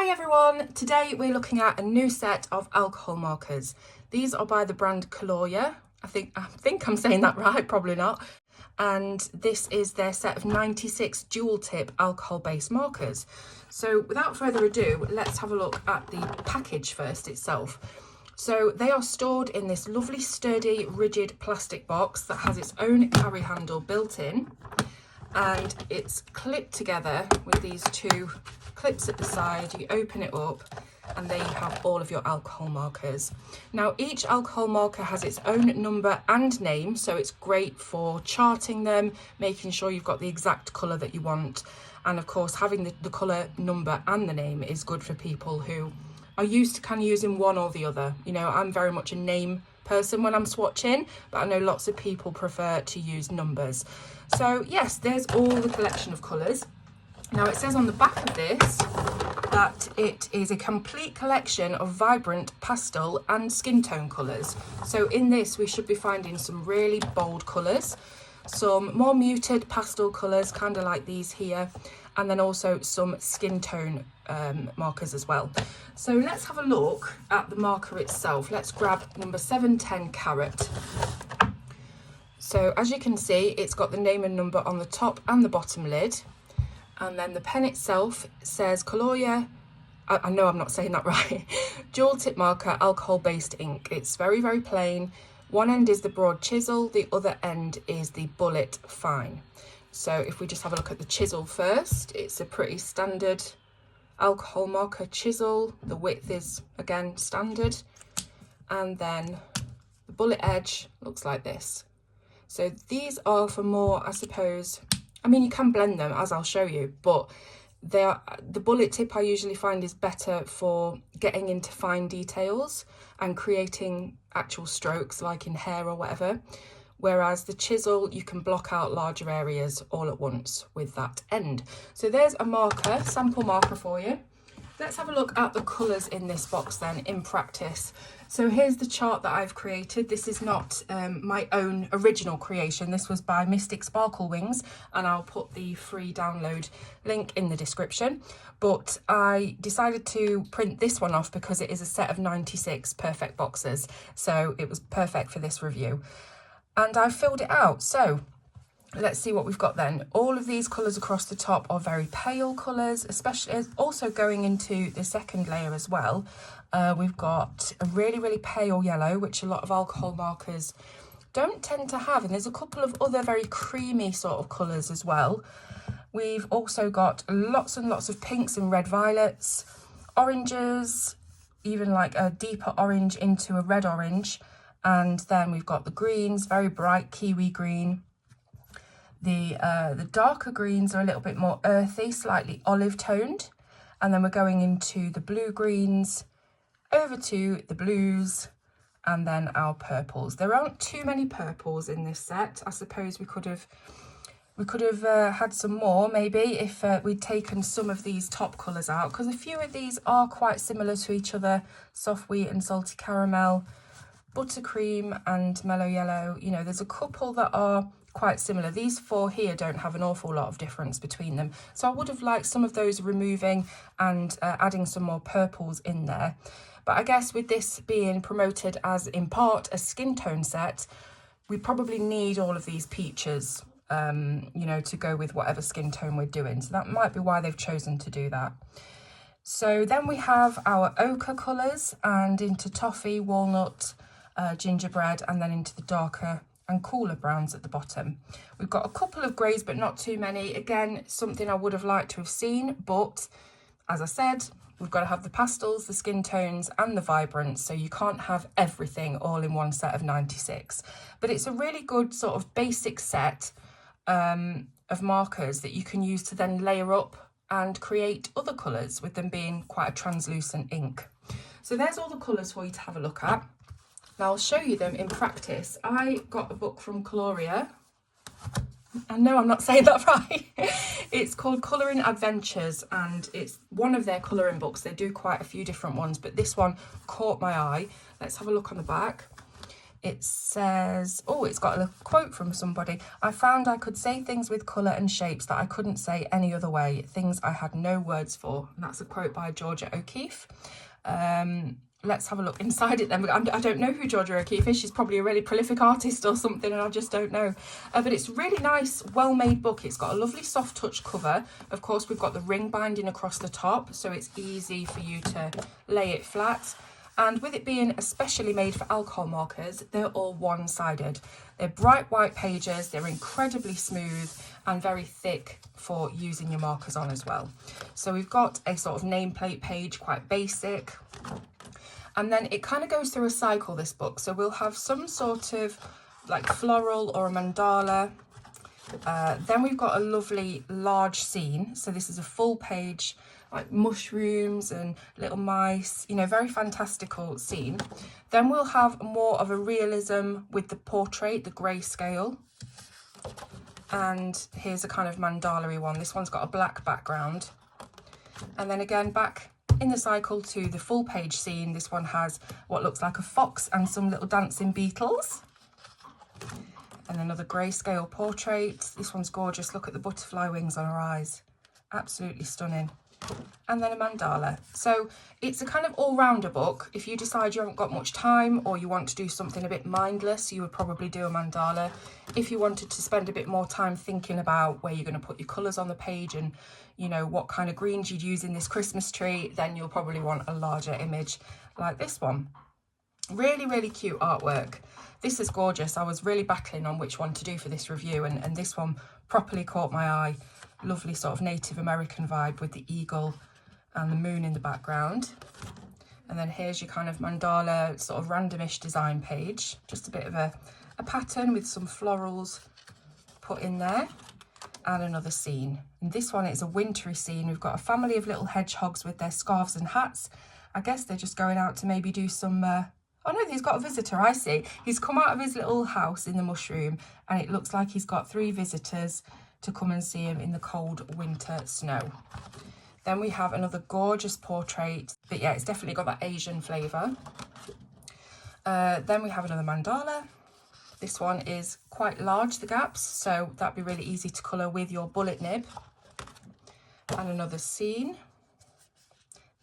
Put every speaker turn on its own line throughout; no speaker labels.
Hi everyone, today we're looking at a new set of alcohol markers. These are by the brand Colorya. I think I'm saying that right, probably not. And this is their set of 96 dual tip alcohol based markers. So without further ado, let's have a look at the package first itself. So they are stored in this lovely sturdy rigid plastic box that has its own carry handle built in, and it's clipped together with these two clips at the side. You open it up and there you have all of your alcohol markers. Now each alcohol marker has its own number and name, so it's great for charting them, making sure you've got the exact colour that you want, and of course having the colour, number and the name is good for people who are used to kind of using one or the other. You know, I'm very much a name person when I'm swatching, but I know lots of people prefer to use numbers. So yes, there's all the collection of colours. Now it says on the back of this that it is a complete collection of vibrant pastel and skin tone colours. So in this we should be finding some really bold colours, some more muted pastel colours, kind of like these here, and then also some skin tone markers as well. So let's have a look at the marker itself. Let's grab number 710 Carat. So as you can see, it's got the name and number on the top and the bottom lid. And then the pen itself says Colorya, I know I'm not saying that right, dual tip marker, alcohol based ink. It's very, very plain. One end is the broad chisel, the other end is the bullet fine. So if we just have a look at the chisel first, it's a pretty standard alcohol marker chisel. The width is again standard. And then the bullet edge looks like this. So these are for more, I suppose, I mean, you can blend them as I'll show you, but the bullet tip I usually find is better for getting into fine details and creating actual strokes like in hair or whatever. Whereas the chisel, you can block out larger areas all at once with that end. So there's a marker, sample marker for you. Let's have a look at the colours in this box then in practice. So here's the chart that I've created. This is not my own original creation. This was by Mystic Sparkle Wings, and I'll put the free download link in the description. But I decided to print this one off because it is a set of 96 perfect boxes. So it was perfect for this review. And I filled it out. So let's see what we've got then. All of these colours across the top are very pale colours, especially also going into the second layer as well. We've got a really, really pale yellow, which a lot of alcohol markers don't tend to have. And there's a couple of other very creamy sort of colours as well. We've also got lots and lots of pinks and red violets, oranges, even like a deeper orange into a red orange. And then we've got the greens, very bright kiwi green. The darker greens are a little bit more earthy, slightly olive toned. And then we're going into the blue greens, over to the blues, and then our purples. There aren't too many purples in this set. I suppose we could have had some more maybe if we'd taken some of these top colours out, because a few of these are quite similar to each other. Soft wheat and salty caramel, buttercream and mellow yellow. You know, there's a couple that are quite similar. These four here don't have an awful lot of difference between them. So I would have liked some of those removing and adding some more purples in there. But I guess with this being promoted as in part a skin tone set, we probably need all of these peaches, you know, to go with whatever skin tone we're doing. So that might be why they've chosen to do that. So then we have our ochre colours and into toffee, walnut, gingerbread, and then into the darker and cooler browns at the bottom. We've got a couple of greys, but not too many. Again, something I would have liked to have seen, but as I said, we've got to have the pastels, the skin tones and the vibrance, so you can't have everything all in one set of 96. But it's a really good sort of basic set of markers that you can use to then layer up and create other colours with them being quite a translucent ink. So there's all the colours for you to have a look at. Now I'll show you them in practice. I got a book from Colorya. I know I'm not saying that right. It's called Colouring Adventures, and it's one of their colouring books. They do quite a few different ones, but this one caught my eye. Let's have a look on the back. it says, oh, it's got a quote from somebody. I found I could say things with colour and shapes that I couldn't say any other way, things I had no words for. And that's a quote by Georgia O'Keeffe. Let's have a look inside it then. I don't know who Georgia O'Keeffe is. She's probably a really prolific artist or something, and I just don't know. But it's a really nice, well-made book. It's got a lovely soft touch cover. Of course, we've got the ring binding across the top, so it's easy for you to lay it flat. And with it being especially made for alcohol markers, they're all one-sided. They're bright white pages, they're incredibly smooth and very thick for using your markers on as well. So we've got a sort of nameplate page, quite basic. And then it kind of goes through a cycle, this book. So we'll have some sort of like floral or a mandala. Then we've got a lovely large scene. So this is a full page, like mushrooms and little mice, you know, very fantastical scene. Then we'll have more of a realism with the portrait, the grayscale. And here's a kind of mandala-y one. This one's got a black background. And then again, back in the cycle to the full page scene, this one has what looks like a fox and some little dancing beetles. And another grayscale portrait. This one's gorgeous. Look at the butterfly wings on her eyes. Absolutely stunning. And then a mandala. So it's a kind of all-rounder book. If you decide you haven't got much time or you want to do something a bit mindless, you would probably do a mandala. If you wanted to spend a bit more time thinking about where you're going to put your colours on the page and, you know, what kind of greens you'd use in this Christmas tree, then you'll probably want a larger image like this one. Really, really cute artwork. This is gorgeous. I was really battling on which one to do for this review, and this one properly caught my eye. Lovely sort of Native American vibe with the eagle and the moon in the background. And then here's your kind of mandala sort of randomish design page. Just a bit of a pattern with some florals put in there. And another scene. And this one is a wintry scene. We've got a family of little hedgehogs with their scarves and hats. I guess they're just going out to maybe do some... Oh no, he's got a visitor, I see. He's come out of his little house in the mushroom and it looks like he's got 3 visitors to come and see him in the cold winter snow. Then we have another gorgeous portrait, but yeah, it's definitely got that Asian flavour. Then we have another mandala. This one is quite large, the gaps, so that'd be really easy to colour with your bullet nib. And another scene.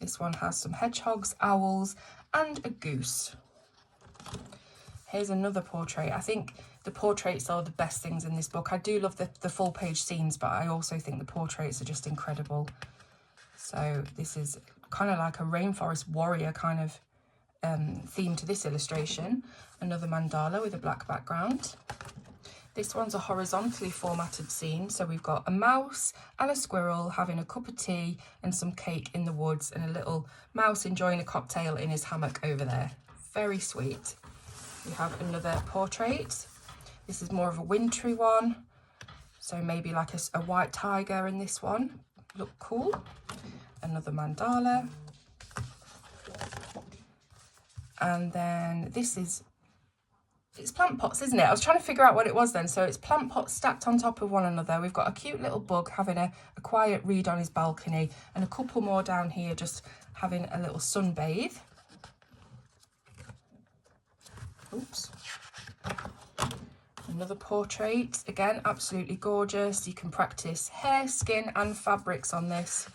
This one has some hedgehogs, owls, and a goose. Here's another portrait. I think the portraits are the best things in this book. I do love the full page scenes, but I also think the portraits are just incredible. So this is kind of like a rainforest warrior kind of theme to this illustration. Another mandala with a black background. This one's a horizontally formatted scene. So we've got a mouse and a squirrel having a cup of tea and some cake in the woods, and a little mouse enjoying a cocktail in his hammock over there. Very sweet. We have another portrait. This is more of a wintry one. So maybe like a white tiger in this one. Look cool. Another mandala. And then this is, it's plant pots, isn't it? I was trying to figure out what it was then. So it's plant pots stacked on top of one another. We've got a cute little bug having a quiet read on his balcony, and a couple more down here just having a little sunbathe. Oops. Another portrait, again, absolutely gorgeous. You can practice hair, skin and fabrics on this.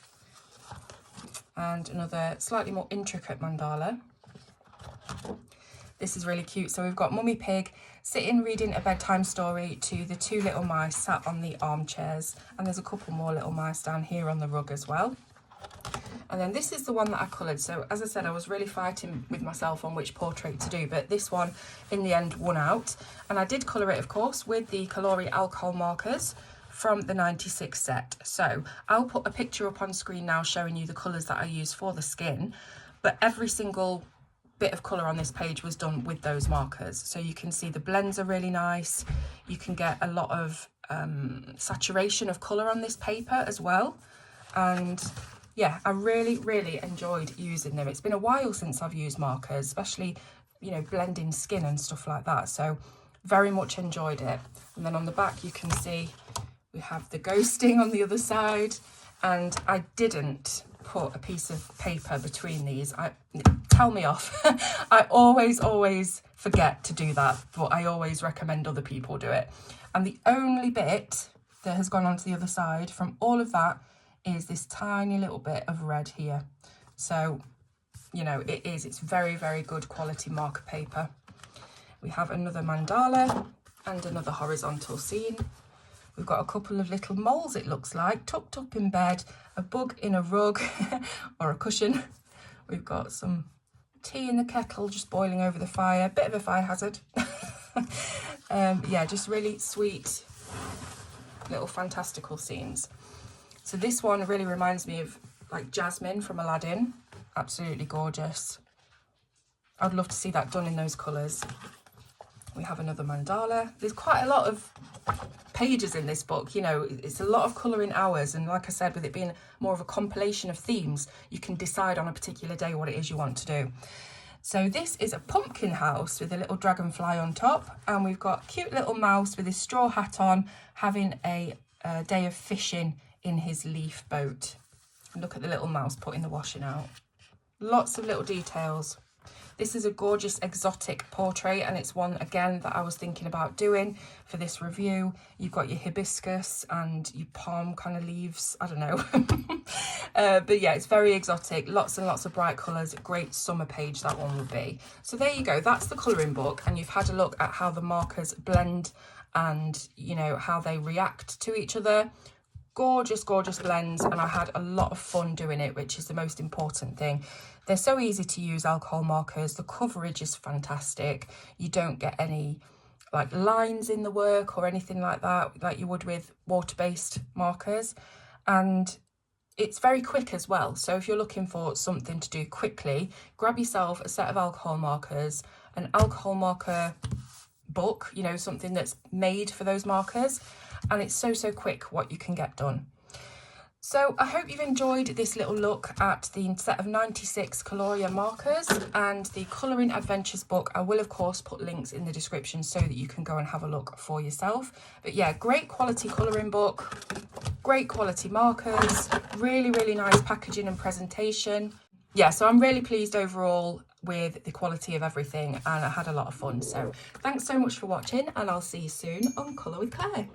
And another slightly more intricate mandala. This is really cute. So we've got Mummy Pig sitting reading a bedtime story to the 2 little mice sat on the armchairs. And there's a couple more little mice down here on the rug as well. And then this is the one that I coloured. So as I said, I was really fighting with myself on which portrait to do, but this one in the end won out. And I did colour it, of course, with the Colorya alcohol markers from the 96 set. So I'll put a picture up on screen now showing you the colours that I used for the skin, but every single bit of colour on this page was done with those markers. So you can see the blends are really nice. You can get a lot of saturation of colour on this paper as well. And yeah, I really, really enjoyed using them. It's been a while since I've used markers, especially, you know, blending skin and stuff like that. So very much enjoyed it. And then on the back, you can see we have the ghosting on the other side. And I didn't put a piece of paper between these. Tell me off. I always forget to do that, but I always recommend other people do it. And the only bit that has gone onto the other side from all of that is this tiny little bit of red here. So, you know, it's very, very good quality marker paper. We have another mandala and another horizontal scene. We've got a couple of little moles, it looks like, tucked up in bed, a bug in a rug or a cushion. We've got some tea in the kettle just boiling over the fire, bit of a fire hazard. Yeah, just really sweet little fantastical scenes. So this one really reminds me of like Jasmine from Aladdin. Absolutely gorgeous. I'd love to see that done in those colours. We have another mandala. There's quite a lot of pages in this book, you know, it's a lot of colouring hours, and like I said, with it being more of a compilation of themes, you can decide on a particular day what it is you want to do. So this is a pumpkin house with a little dragonfly on top, and we've got a cute little mouse with his straw hat on having a day of fishing in his leaf boat. Look at the little mouse putting the washing out. Lots of little details. This is a gorgeous exotic portrait, and it's one again that I was thinking about doing for this review. You've got your hibiscus and your palm kind of leaves, I don't know. But yeah, it's very exotic, lots and lots of bright colours, great summer page that one would be. So there you go, that's the colouring book, and you've had a look at how the markers blend and, you know, how they react to each other. Gorgeous, gorgeous blends, and I had a lot of fun doing it, which is the most important thing. They're so easy to use, alcohol markers. The coverage is fantastic. You don't get any like lines in the work or anything like that, like you would with water-based markers. And it's very quick as well. So if you're looking for something to do quickly, grab yourself a set of alcohol markers, an alcohol marker book, you know, something that's made for those markers. And it's so quick what you can get done. So I hope you've enjoyed this little look at the set of 96 Colorya markers and the Colouring Adventures book. I will of course put links in the description so that you can go and have a look for yourself. But yeah, great quality colouring book, great quality markers, really, really nice packaging and presentation. Yeah, so I'm really pleased overall with the quality of everything, and I had a lot of fun. So thanks so much for watching, and I'll see you soon on Colour with Claire.